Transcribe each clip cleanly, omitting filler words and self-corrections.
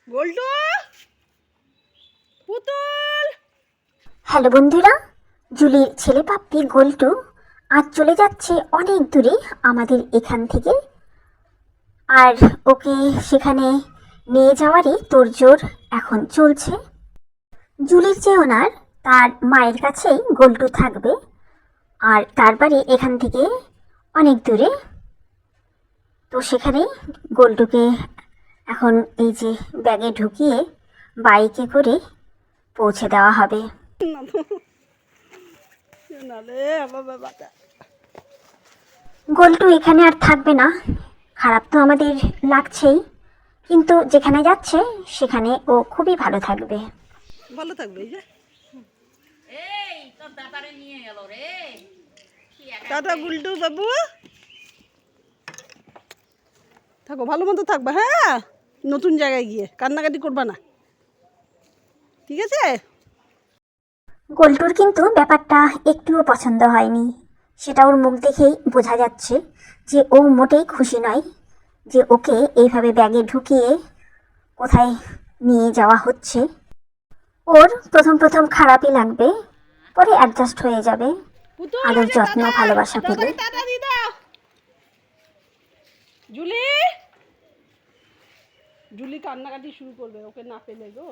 গোল্টু পুতুল। হ্যালো বন্ধুরা, জুলির ছেলে পাপ্পি গোল্টু আজ চলে যাচ্ছে অনেক দূরে আমাদের এখান থেকে। আর ওকে সেখানে নিয়ে যাওয়ারই তোড়জোড় এখন চলছে। জুলির যে ওনার তার মায়ের কাছেই গোল্টু থাকবে, আর তার বাড়ি এখান থেকে অনেক দূরে। তো সেখানে গোল্টুকে এখন এই যে ব্যাগে ঢুকিয়ে বাইকে করে পৌঁছে দেওয়া হবে। গোল্টু এখানে আর থাকবে না, খারাপ তো আমাদের লাগছেই, কিন্তু যেখানে যাচ্ছে সেখানে ও খুবই ভালো থাকবে। ভালো থাকবে। এই যে এই তোর দাদারে নিয়ে গেল রে। টাটা গুল্টু বাবু, থাকো ভালো মতো থাকবে। হ্যাঁ, নতুন জায়গায় গিয়ে কান্নাকাটি করবা না, ঠিক আছে? গোল্টুর কিন্তু ব্যাপারটা একটুও পছন্দ হয়নি, সেটা ওর মুখ দেখেই বোঝা যাচ্ছে যে ও মোটেই খুশি নয় যে ওকে এইভাবে ব্যাগে ঢুকিয়ে কোথায় নিয়ে যাওয়া হচ্ছে। ওর প্রথম প্রথম খারাপই লাগবে, পরে অ্যাডজাস্ট হয়ে যাবে আদর যত্ন ভালোবাসা পেলে। টাটা দি দাও। জুলি জুলি কান্নাকাটি শুরু করবে ওকে না পেলে গো।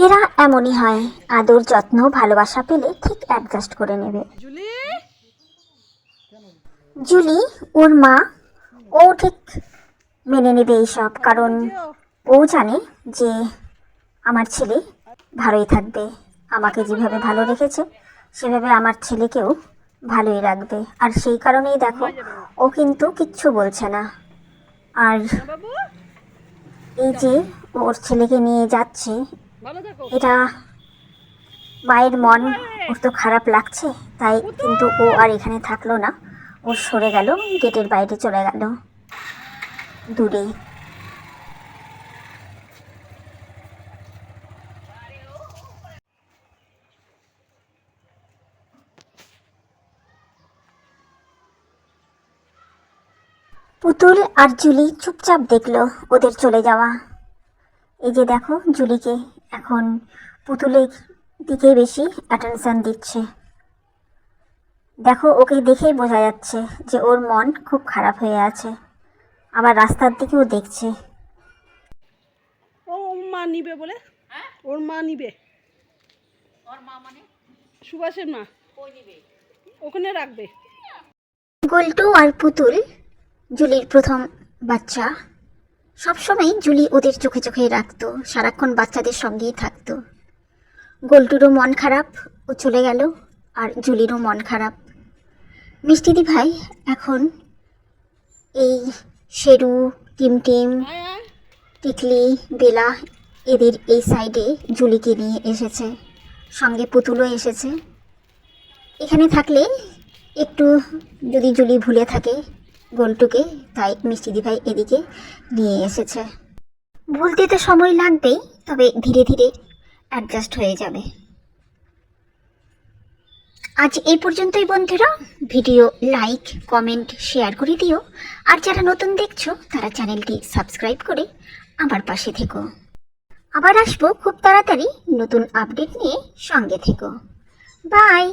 এরা এমনই হয়, আদর যত্ন ভালোবাসা পেলে ঠিক অ্যাডজাস্ট করে নেবে। জুলি জুলি ওর মা, ও ঠিক মেনে নেবে এইসব, কারণ ও জানে যে আমার ছেলে ভালোই থাকবে। আমাকে যেভাবে ভালো রেখেছে সেভাবে আমার ছেলেকেও ভালোই রাখবে। আর সেই কারণেই দেখো ও কিন্তু কিচ্ছু বলছে না। আর বাবু এই যে ওর ছেলেকে নিয়ে যাচ্ছে, ভালো থাকো। এটা মায়ের মন ওর তো খারাপ লাগছে, তাই কিন্তু ও আর এখানে থাকলো না, ও সরে গেল, গেটের বাইরে চলে গেল দূরে। পুতুল আর জুলি চুপচাপ দেখলো ওদের চলে যাওয়া। এই যে দেখো জুলিকে এখন পুতুলের দিকে বেশি অ্যাটেনশন দিচ্ছে। দেখো ওকে দেখেই বোঝা যাচ্ছে যে ওর মন খুব খারাপ হয়ে আছে, আবার রাস্তার দিকেও দেখছে। ও মা নিবে বলে, হ্যাঁ ওর মা নিবে, ওর মা মানে সুভাষের মা কই দিবে? ওখানে রাখবে। গোল্টু আর পুতুল জুলির প্রথম বাচ্চা, সবসময় জুলি ওদের চোখে চোখে রাখতো, সারাক্ষণ বাচ্চাদের সঙ্গেই থাকতো। গোল্টুরও মন খারাপ, ও চলে গেল, আর জুলিরও মন খারাপ। মিষ্টিদি ভাই এখন এই শেরু, টিমটিম, টিকলি, বেলা এদের এই সাইডে জুলিকে নিয়ে এসেছে, সঙ্গে পুতুলও এসেছে। এখানে থাকলে একটু যদি জুলি ভুলে থাকে গোল্টুকে, তাই মিষ্টিদি ভাই এদিকে নিয়ে এসেছে। ভুলতে তো সময় লাগবেই, তবে ধীরে ধীরে অ্যাডজাস্ট হয়ে যাবে। আজ এই পর্যন্তই বন্ধুরা, ভিডিও লাইক কমেন্ট শেয়ার করে দিও, আর যারা নতুন দেখছো তারা চ্যানেলটি সাবস্ক্রাইব করে আমার পাশে থেকো। আবার আসবো খুব তাড়াতাড়ি নতুন আপডেট নিয়ে, সঙ্গে থেকো। বাই।